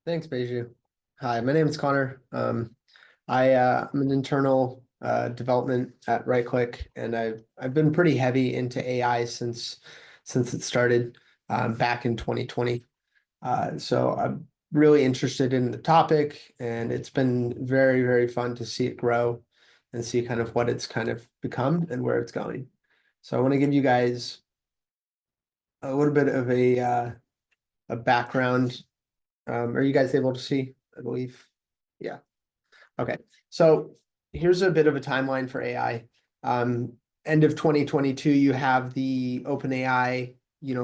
Thanks, Beju. Hi, my name is Connor. I'm an internal development at RightClick, and I've been pretty heavy into AI since it started back in 2020. So I'm really interested in the topic, and it's been very, very fun to see it grow and see kind of what it's kind of become and where it's going. So I want to give you guys a little bit of a background. Are you guys able to see? I believe. Yeah. Okay. So here's a bit of a timeline for AI. End of 2022, you have the OpenAI,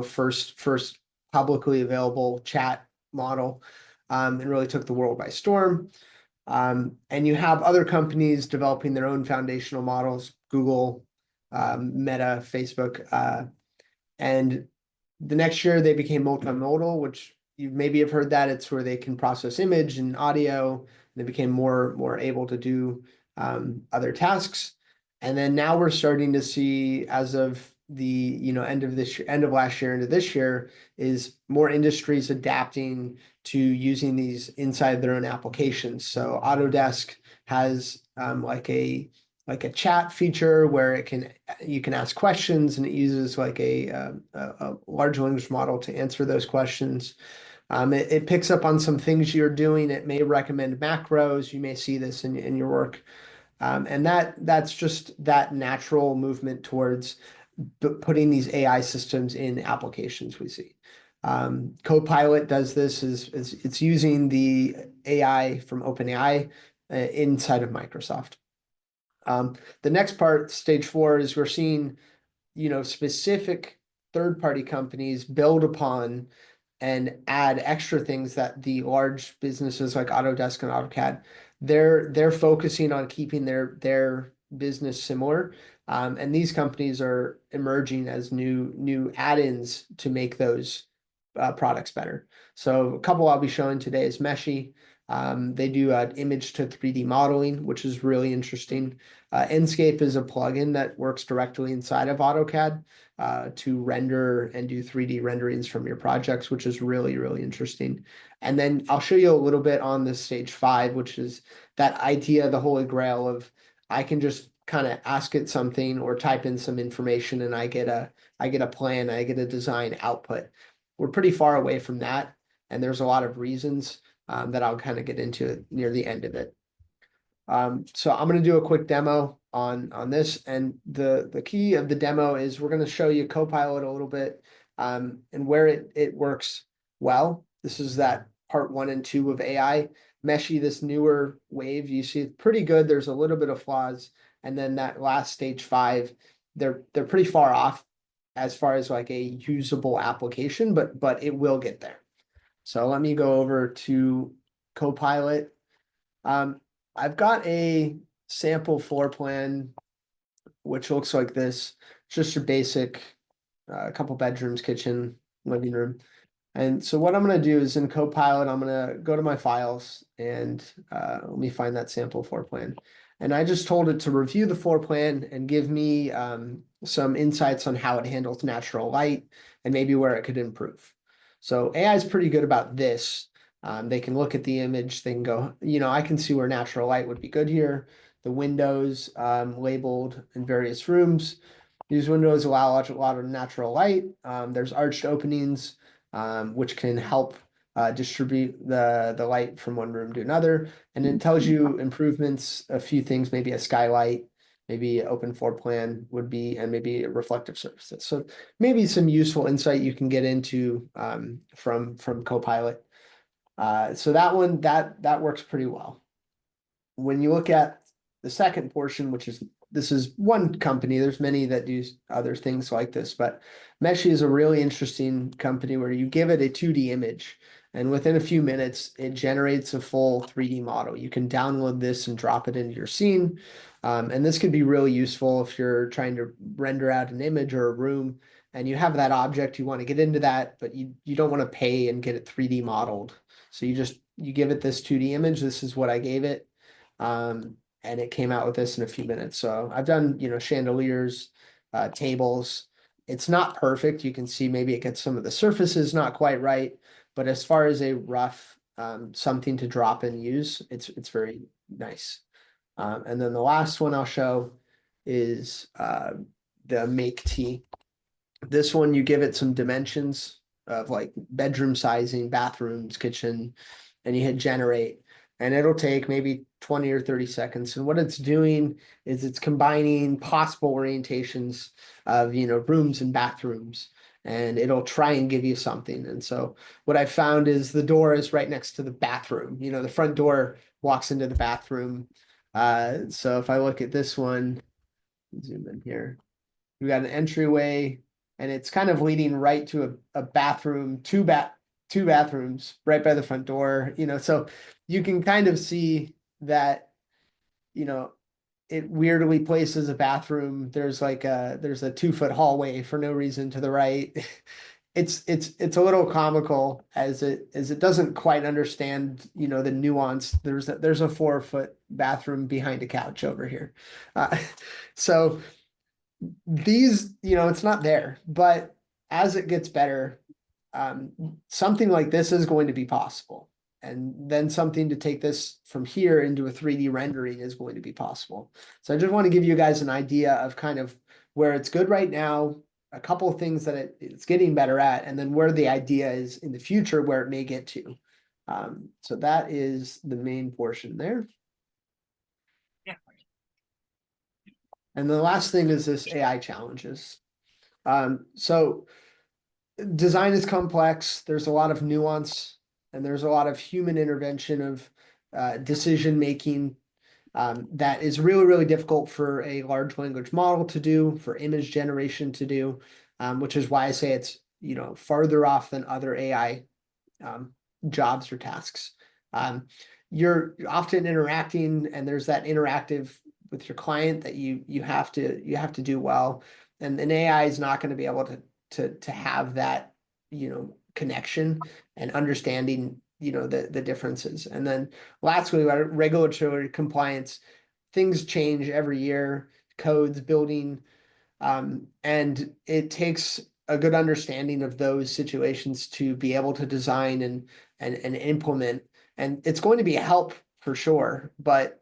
first publicly available chat model, and really took the world by storm. And you have other companies developing their own foundational models, Google, Meta, Facebook, and the next year they became multimodal, which you maybe have heard that. It's where they can process image and audio. They became more able to do other tasks. And then now we're starting to see, as of the end of last year into this year, is more industries adapting to using these inside their own applications. So Autodesk has like a chat feature where you can ask questions, and it uses like a large language model to answer those questions. It picks up on some things you're doing. It may recommend macros. You may see this in your work. And that's just that natural movement towards putting these AI systems in applications we see. Copilot does this is it's using the AI from OpenAI inside of Microsoft. The next part, stage 4, is we're seeing, specific third-party companies build upon and add extra things that the large businesses like Autodesk and AutoCAD, they're focusing on keeping their business similar. And these companies are emerging as new add-ins to make those products better. So a couple I'll be showing today is Meshy. They do image to 3D modeling, which is really interesting. Enscape is a plugin that works directly inside of AutoCAD to render and do 3D renderings from your projects, which is really, really interesting. And then I'll show you a little bit on this stage 5, which is that idea, the holy grail of I can just kind of ask it something or type in some information and I get a plan, I get a design output. We're pretty far away from that, and there's a lot of reasons that I'll kind of get into near the end of it. So I'm going to do a quick demo on this, and the key of the demo is we're going to show you Copilot a little bit and where it works well. This is that part 1 and 2 of AI. Meshy, this newer wave, you see it's pretty good. There's a little bit of flaws, and then that last stage 5, they're pretty far off as far as like a usable application, but it will get there. So let me go over to Copilot. I've got a sample floor plan, which looks like this. It's just your basic, couple bedrooms, kitchen, living room. And so what I'm going to do is in Copilot, I'm going to go to my files and let me find that sample floor plan. And I just told it to review the floor plan and give me some insights on how it handles natural light and maybe where it could improve. So AI is pretty good about this. They can look at the image, they can go, I can see where natural light would be good here. The windows labeled in various rooms. These windows allow a lot of natural light. There's arched openings, which can help distribute the light from one room to another. And it tells you improvements, a few things, maybe a skylight, maybe open floor plan would be, and maybe reflective surfaces. So maybe some useful insight you can get into from Copilot. So that one, that works pretty well. When you look at the second portion, this is one company, there's many that do other things like this, but Meshy is a really interesting company where you give it a 2D image, and within a few minutes, it generates a full 3D model. You can download this and drop it into your scene. And this can be really useful if you're trying to render out an image or a room and you have that object, you want to get into that, but you don't want to pay and get it 3D modeled. So you give it this 2D image. This is what I gave it. And it came out with this in a few minutes. So I've done, chandeliers, tables. It's not perfect. You can see maybe it gets some of the surfaces not quite right, but as far as a rough something to drop and use, it's very nice. And then the last one I'll show is the Make T. This one, you give it some dimensions of like bedroom sizing, bathrooms, kitchen, and you hit generate. And it'll take maybe 20 or 30 seconds. And what it's doing is it's combining possible orientations of, rooms and bathrooms. And it'll try and give you something. And so what I found is the door is right next to the bathroom. The front door walks into the bathroom. So if I look at this one, zoom in here, we got an entryway, and it's kind of leading right to a bathroom, two bathrooms right by the front door, so you can kind of see that, it weirdly places a bathroom. There's a 2-foot hallway for no reason to the right. It's a little comical as it doesn't quite understand, the nuance. There's a 4-foot bathroom behind a couch over here. So these, it's not there, but as it gets better, something like this is going to be possible. And then something to take this from here into a 3D rendering is going to be possible. So I just want to give you guys an idea of kind of where it's good right now, a couple of things that it's getting better at, and then where the idea is in the future, where it may get to. So that is the main portion there. And the last thing is this AI challenges. So design is complex. There's a lot of nuance, and there's a lot of human intervention of decision making that is really, really difficult for a large language model to do, for image generation to do, which is why I say it's farther off than other AI jobs or tasks. You're often interacting, and there's that interactive with your client that you have to do well, and an AI is not going to be able to have that connection and understanding the differences. And then lastly, regulatory compliance, things change every year, codes, building, and it takes a good understanding of those situations to be able to design and implement. And it's going to be a help for sure, but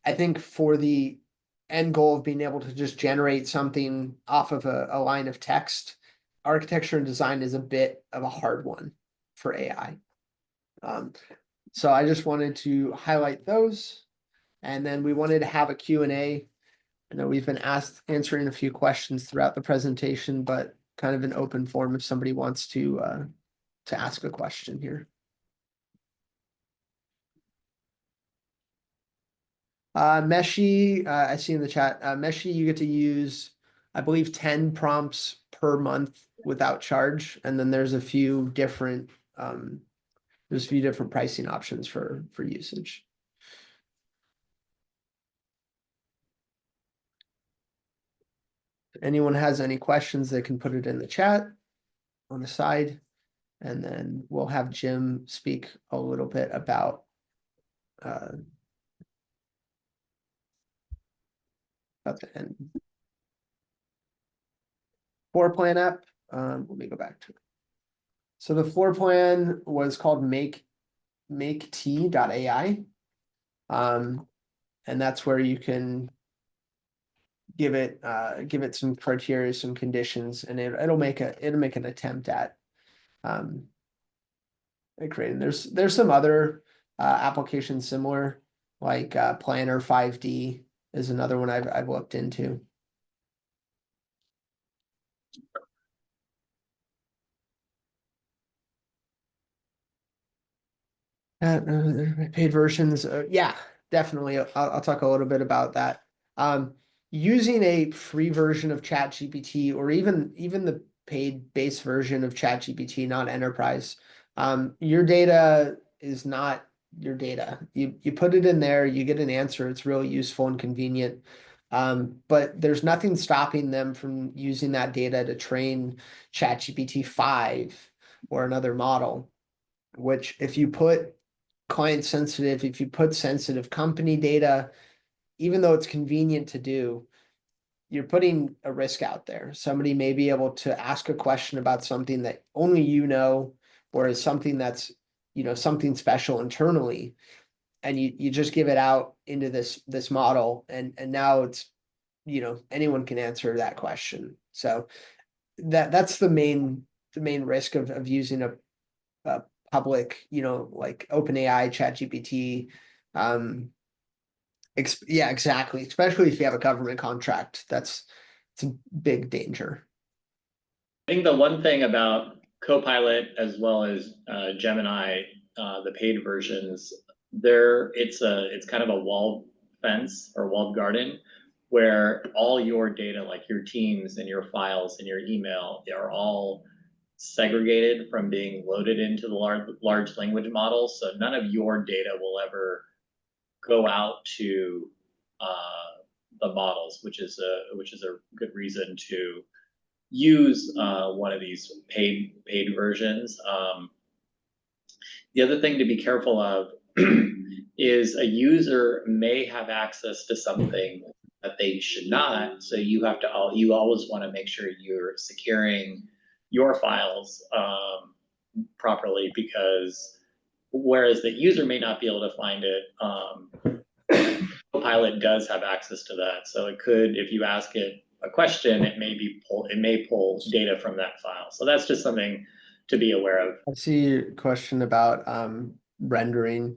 I think for the end goal of being able to just generate something off of a line of text, architecture and design is a bit of a hard one for AI. So I just wanted to highlight those, and then we wanted to have a Q&A. I know we've been answering a few questions throughout the presentation, but kind of an open forum if somebody wants to ask a question here. Meshi, I see in the chat, Meshi, you get to use, I believe, 10 prompts per month without charge. And then there's a few different pricing options for usage. If anyone has any questions, they can put it in the chat on the side, and then we'll have Jim speak a little bit about the end. Floor plan app. Let me go back to it. So the floor plan was called maket.ai. And that's where you can give it some criteria, some conditions, and it'll make an attempt at creating. There's some other applications similar, like Planner 5D is another one I've looked into. Paid versions, yeah, definitely. I'll talk a little bit about that. Using a free version of ChatGPT, or even the paid base version of ChatGPT, not enterprise, your data is not your data. You put it in there, you get an answer. It's really useful and convenient. But there's nothing stopping them from using that data to train ChatGPT 5 or another model, which if you put client sensitive, if you put sensitive company data, even though it's convenient to do, you're putting a risk out there. Somebody may be able to ask a question about something that only you know, or is something that's, something special internally, and you just give it out into this model, and now it's, anyone can answer that question. So that's the main risk of using a public, like OpenAI, ChatGPT. Yeah, exactly. Especially if you have a government contract, it's a big danger. I think the one thing about Copilot as well as Gemini, the paid versions, it's kind of a walled fence or walled garden where all your data, like your teams and your files and your email, they are all segregated from being loaded into the large language model. So none of your data will ever go out to the models, which is a good reason to use one of these paid versions. The other thing to be careful of is a user may have access to something that they should not. So you always want to make sure you're securing your files properly, because whereas the user may not be able to find it, Copilot does have access to that. So it could, if you ask it a question, it may pull data from that file. So that's just something to be aware of. I see your question about rendering.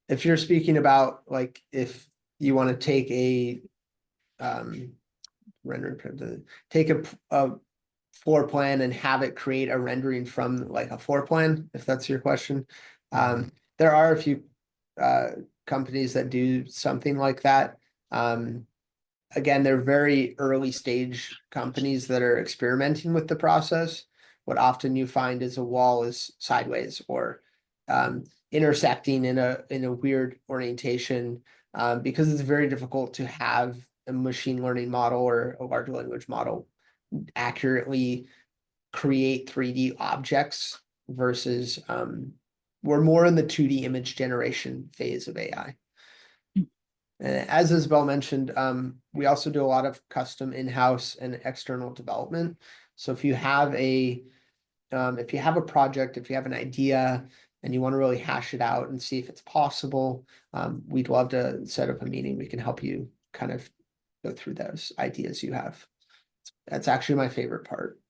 If you're speaking about, like, if you want to take a take a floor plan and have it create a rendering from, like, a floor plan, if that's your question. There are a few companies that do something like that. Again, they're very early stage companies that are experimenting with the process. What often you find is a wall is sideways or intersecting in a weird orientation, because it's very difficult to have a machine learning model or a large language model accurately create 3D objects versus we're more in the 2D image generation phase of AI. And as Isabel mentioned, we also do a lot of custom in-house and external development. So if you have a project, if you have an idea and you want to really hash it out and see if it's possible, we'd love to set up a meeting. We can help you kind of go through those ideas you have. That's actually my favorite part.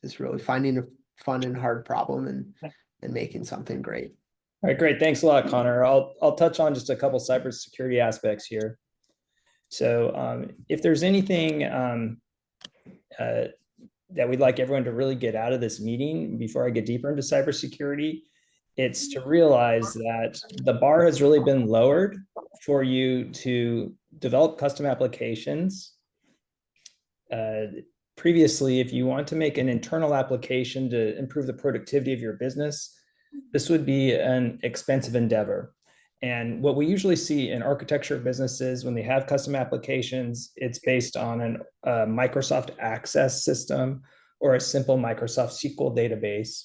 It's really finding a fun and hard problem and making something great. All right, great. Thanks a lot, Connor. I'll touch on just a couple cybersecurity aspects here. So if there's anything that we'd like everyone to really get out of this meeting before I get deeper into cybersecurity, it's to realize that the bar has really been lowered for you to develop custom applications. Previously, if you want to make an internal application to improve the productivity of your business, this would be an expensive endeavor. And what we usually see in architecture businesses when they have custom applications, it's based on a Microsoft Access system or a simple Microsoft SQL database.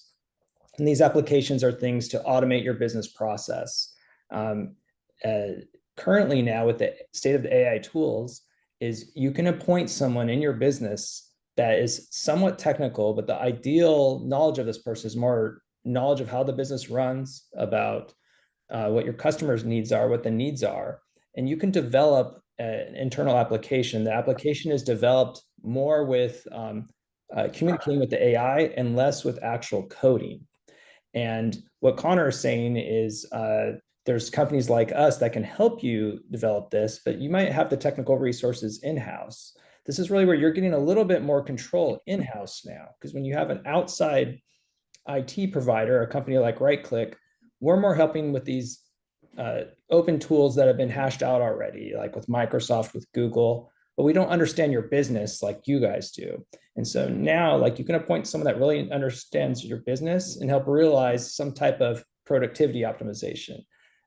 And these applications are things to automate your business process. Currently now, with the state of the AI tools, is you can appoint someone in your business that is somewhat technical, but the ideal knowledge of this person is more knowledge of how the business runs, about what your customers' needs are, what the needs are, and you can develop an internal application. The application is developed more with communicating with the AI and less with actual coding. And what Connor is saying is there's companies like us that can help you develop this, but you might have the technical resources in-house. This is really where you're getting a little bit more control in-house now, because when you have an outside IT provider, a company like RightClick, we're more helping with these open tools that have been hashed out already, like with Microsoft, with Google, but we don't understand your business like you guys do. And so now, like, you can appoint someone that really understands your business and help realize some type of productivity optimization.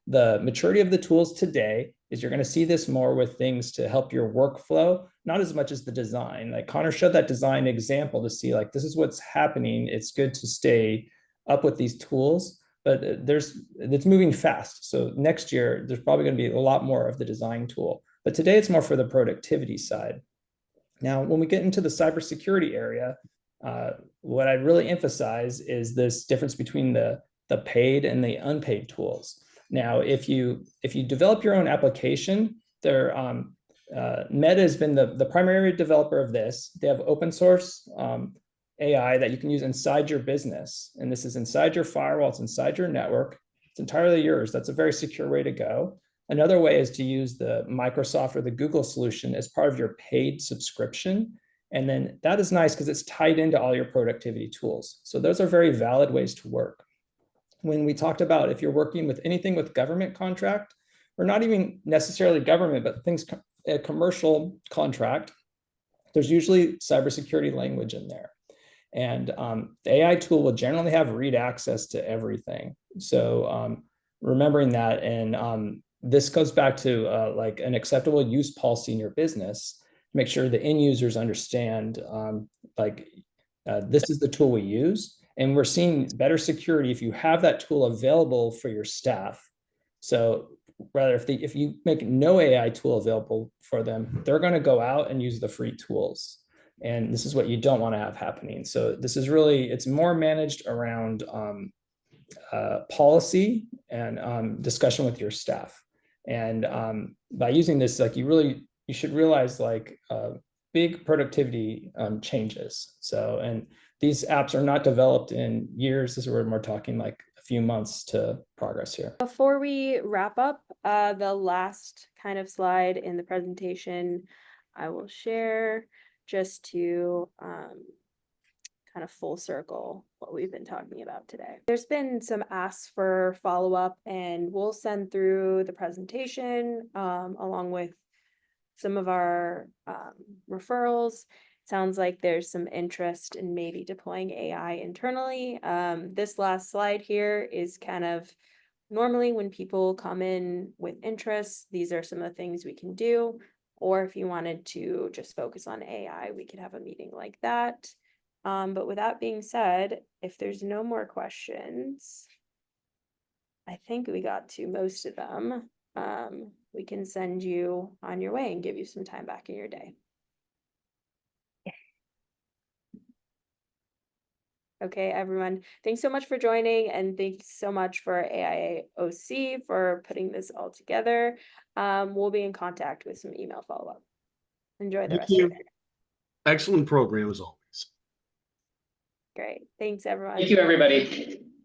The maturity of the tools today is you're going to see this more with things to help your workflow, not as much as the design. Like Connor showed that design example to see, like, this is what's happening. It's good to stay up with these tools, but it's moving fast. So next year, there's probably going to be a lot more of the design tool. But today it's more for the productivity side. Now, when we get into the cybersecurity area, what I really emphasize is this difference between the the paid and the unpaid tools. Now, if you develop your own application, Meta has been the primary developer of this. They have open source AI that you can use inside your business. And this is inside your firewall, it's inside your network. It's entirely yours. That's a very secure way to go. Another way is to use the Microsoft or the Google solution as part of your paid subscription. And then that is nice because it's tied into all your productivity tools. So those are very valid ways to work. When we talked about if you're working with anything with government contract, or not even necessarily government, but things, a commercial contract, there's usually cybersecurity language in there. And the AI tool will generally have read access to everything. So remembering that, and this goes back to like an acceptable use policy in your business. Make sure the end users understand this is the tool we use. And we're seeing better security if you have that tool available for your staff. So rather, if you make no AI tool available for them, they're going to go out and use the free tools. And this is what you don't want to have happening. So this is really, it's more managed around policy and discussion with your staff. And by using this, like you should realize like big productivity changes. So, and these apps are not developed in years. This is where we're talking like a few months to progress here. Before we wrap up, the last kind of slide in the presentation, I will share just to kind of full circle what we've been talking about today. There's been some asks for follow-up, and we'll send through the presentation along with some of our referrals. Sounds like there's some interest in maybe deploying AI internally. This last slide here is kind of normally when people come in with interest, these are some of the things we can do. Or if you wanted to just focus on AI, we could have a meeting like that. But with that being said, if there's no more questions, I think we got to most of them. We can send you on your way and give you some time back in your day. Okay, everyone, thanks so much for joining, and thanks so much for AIOC for putting this all together. We'll be in contact with some email follow-up. Enjoy the rest of your day. Excellent program as always. Great. Thanks, everyone. Thank you, everybody.